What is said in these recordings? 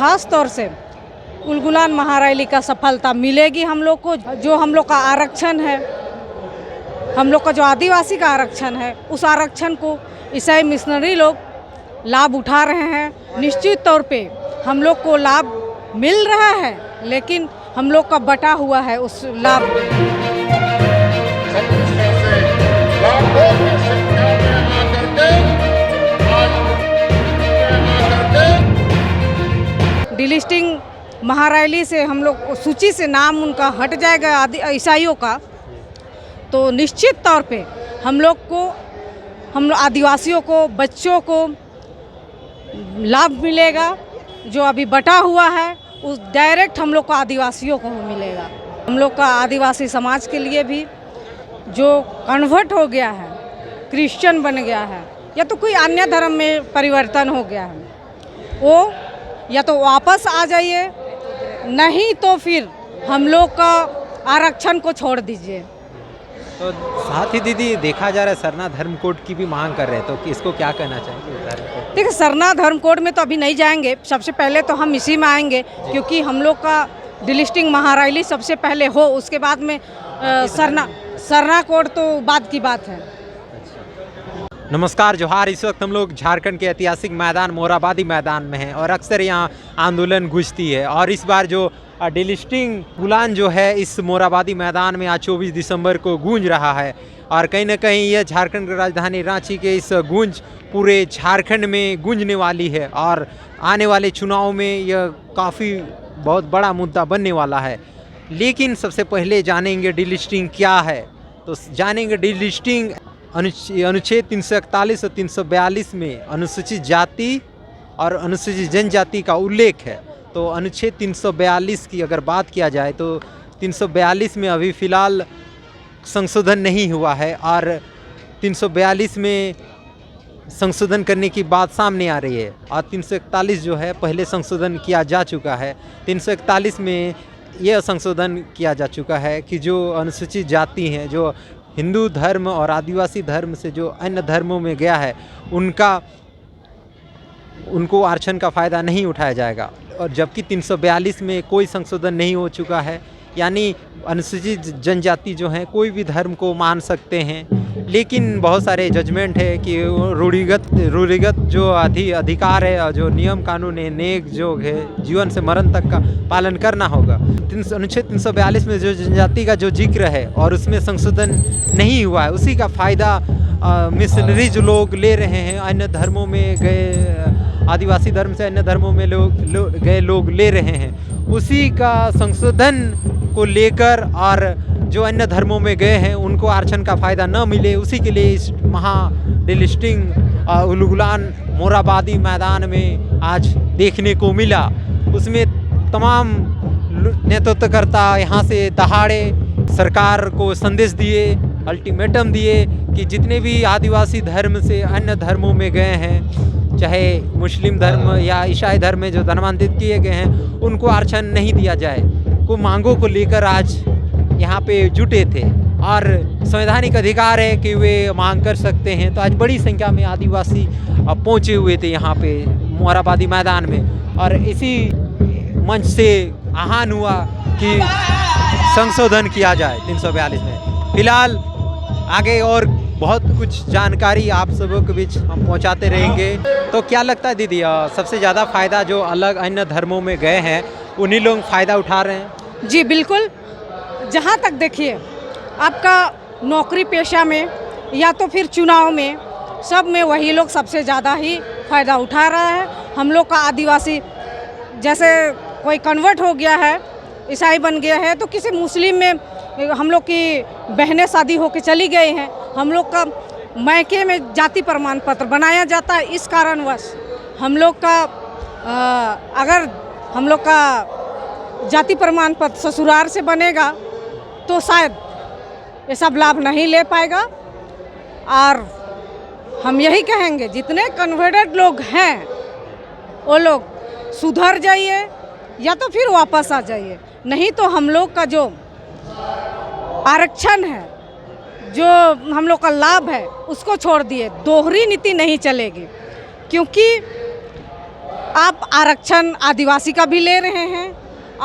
ख़ास तौर से उलगुलान महारैली का सफलता मिलेगी हम लोग को। जो हम लोग का आरक्षण है, हम लोग का जो आदिवासी का आरक्षण है, उस आरक्षण को ईसाई मिशनरी लोग लाभ उठा रहे हैं। निश्चित तौर पे हम लोग को लाभ मिल रहा है, लेकिन हम लोग का बटा हुआ है उस लाभ डिलिस्टिंग महारैली से हम लोग सूची से नाम उनका हट जाएगा ईसाइयों का, तो निश्चित तौर पे हम लोग आदिवासियों को, बच्चों को लाभ मिलेगा। जो अभी बटा हुआ है उस डायरेक्ट हम लोग को आदिवासियों को मिलेगा। हम लोग का आदिवासी समाज के लिए भी जो कन्वर्ट हो गया है, क्रिश्चियन बन गया है, या तो कोई अन्य धर्म में परिवर्तन हो गया है, वो या तो वापस आ जाइए, नहीं तो फिर हम लोग का आरक्षण को छोड़ दीजिए। तो साथ ही दीदी देखा जा रहा है सरना धर्म कोड की भी मांग कर रहे हैं, तो इसको क्या कहना चाहेंगे? देखिए, सरना धर्म कोड में तो अभी नहीं जाएंगे, सबसे पहले तो हम इसी में आएंगे, क्योंकि हम लोग का डिलिस्टिंग महारैली सबसे पहले हो, उसके बाद में सरना कोड तो बाद की बात है। नमस्कार, जोहार। इस वक्त हम लोग झारखंड के ऐतिहासिक मैदान मोराबादी मैदान में हैं और अक्सर यहाँ आंदोलन गूंजती है। और इस बार जो डिलिस्टिंग गुलान जो है इस मोराबादी मैदान में आज 24 दिसंबर को गूंज रहा है, और कहीं ना कहीं यह झारखंड की राजधानी रांची के इस गूंज पूरे झारखंड में गूंजने वाली है और आने वाले चुनाव में यह काफ़ी बहुत बड़ा मुद्दा बनने वाला है। लेकिन सबसे पहले जानेंगे डिलिस्टिंग क्या है। तो जानेंगे डिलिस्टिंग अनुच्छेद 341 और 342 में अनुसूचित जाति और अनुसूचित जनजाति का उल्लेख है। तो अनुच्छेद 342 की अगर बात किया जाए तो 342 में अभी फ़िलहाल संशोधन नहीं हुआ है, और 342 में संशोधन करने की बात सामने आ रही है, और 341 जो है पहले संशोधन किया जा चुका है। 341 में यह संशोधन किया जा चुका है कि जो अनुसूचित जाति हैं, जो हिंदू धर्म और आदिवासी धर्म से जो अन्य धर्मों में गया है, उनको आरक्षण का फ़ायदा नहीं उठाया जाएगा। और जबकि 342 में कोई संशोधन नहीं हो चुका है, यानी अनुसूचित जनजाति जो हैं कोई भी धर्म को मान सकते हैं, लेकिन बहुत सारे जजमेंट है कि रूढ़िगत जो अधिकार है और जो नियम कानून है, नेक जो है, जीवन से मरण तक का पालन करना होगा। अनुच्छेद 342 में जो जनजाति का जो जिक्र है और उसमें संशोधन नहीं हुआ है, उसी का फ़ायदा मिशनरी जो लोग ले रहे हैं, अन्य धर्मों में गए, आदिवासी धर्म से अन्य धर्मों में गए लोग ले रहे हैं, उसी का संशोधन को लेकर, और जो अन्य धर्मों में गए हैं उनको आरक्षण का फ़ायदा न मिले, उसी के लिए इस महा डिलिस्टिंग उलगुलान मोराबादी मैदान में आज देखने को मिला। उसमें तमाम नेतृत्वकर्ता यहाँ से दहाड़े सरकार को संदेश दिए, अल्टीमेटम दिए कि जितने भी आदिवासी धर्म से अन्य धर्मों में गए हैं, चाहे मुस्लिम धर्म या ईसाई धर्म में जो धर्मांतरित किए गए हैं, उनको आरक्षण नहीं दिया जाए। को मांगों को लेकर आज यहाँ पे जुटे थे, और संवैधानिक अधिकार है कि वे मांग कर सकते हैं। तो आज बड़ी संख्या में आदिवासी पहुँचे हुए थे यहाँ पे मोराबादी मैदान में, और इसी मंच से आह्वान हुआ कि संशोधन किया जाए 342 में। फिलहाल आगे और बहुत कुछ जानकारी आप सबों के बीच हम पहुंचाते रहेंगे। तो क्या लगता है दीदी, सबसे ज़्यादा फ़ायदा जो अलग अन्य धर्मों में गए हैं उन्हीं लोग फ़ायदा उठा रहे हैं? जी बिल्कुल। जहाँ तक देखिए, आपका नौकरी पेशा में या तो फिर चुनाव में, सब में वही लोग सबसे ज़्यादा ही फ़ायदा उठा रहा है। हम लोग का आदिवासी जैसे कोई कन्वर्ट हो गया है, ईसाई बन गया है, तो किसी मुस्लिम में हम लोग की बहनें शादी होके चली गई हैं, हम लोग का मायके में जाति प्रमाण पत्र बनाया जाता है। इस कारणवश हम लोग का अगर हम लोग का जाति प्रमाण पत्र ससुराल से बनेगा तो शायद ये सब लाभ नहीं ले पाएगा। और हम यही कहेंगे, जितने कन्वर्टेड लोग हैं वो लोग सुधर जाइए या तो फिर वापस आ जाइए, नहीं तो हम लोग का जो आरक्षण है, जो हम लोग का लाभ है, उसको छोड़ दिए। दोहरी नीति नहीं चलेगी, क्योंकि आप आरक्षण आदिवासी का भी ले रहे हैं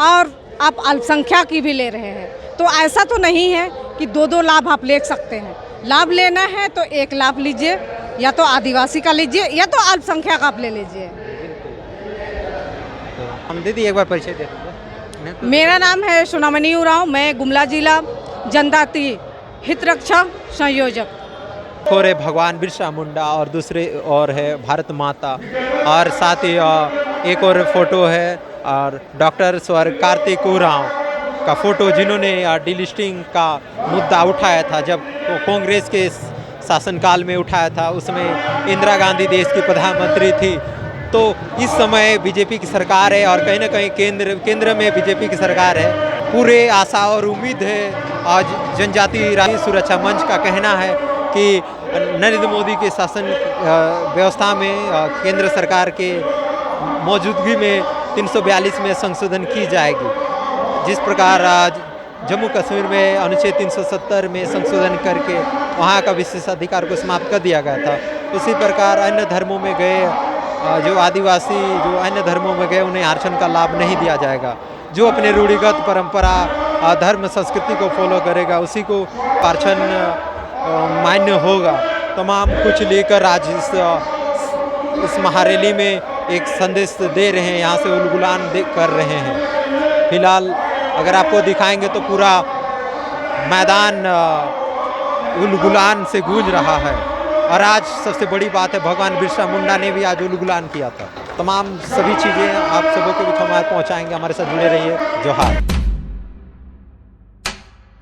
और आप अल्पसंख्यक की भी ले रहे हैं। तो ऐसा तो नहीं है कि दो दो लाभ आप ले सकते हैं। लाभ लेना है तो एक लाभ लीजिए, या तो आदिवासी का लीजिए या तो अल्पसंख्यक आप ले लीजिए। हम दीदी एक बार परिचय दे दीजिए। मेरा नाम है सोनामणि उरांव, मैं गुमला जिला जनजाति हितरक्षा संयोजक। और है भगवान बिरसा मुंडा और दूसरे और है भारत माता, और साथ ही एक और फोटो है और डॉक्टर स्वर्ग कार्तिक उरांव का फोटो, जिन्होंने डिलिस्टिंग का मुद्दा उठाया था जब कांग्रेस के शासनकाल में उठाया था। उसमें इंदिरा गांधी देश की प्रधानमंत्री थी। तो इस समय बीजेपी की सरकार है और कहीं ना कहीं केंद्र में बीजेपी की सरकार है। पूरे आशा और उम्मीद है। आज जनजातीय राष्ट्रीय सुरक्षा मंच का कहना है कि नरेंद्र मोदी के शासन व्यवस्था में केंद्र सरकार के मौजूदगी में 342 में संशोधन की जाएगी। जिस प्रकार आज जम्मू कश्मीर में अनुच्छेद 370 में संशोधन करके वहाँ का विशेषाधिकार को समाप्त कर दिया गया था, उसी प्रकार अन्य धर्मों में गए जो आदिवासी जो अन्य धर्मों में गए उन्हें आरक्षण का लाभ नहीं दिया जाएगा। जो अपने रूढ़िगत परंपरा धर्म संस्कृति को फॉलो करेगा उसी को आरक्षण मान्य होगा। तमाम कुछ लेकर आज इस महारैली में एक संदेश दे रहे हैं, यहाँ से उलगुलान कर रहे हैं। फिलहाल अगर आपको दिखाएंगे तो पूरा मैदान उलगुलान से गूंज रहा है। और आज सबसे बड़ी बात है, भगवान बिरसा मुंडा ने भी आज उलगुलान किया था। तमाम सभी चीज़ें आप सबों के बीच हमारे पहुँचाएंगे। हमारे साथ जुड़े रहिए। जोहार।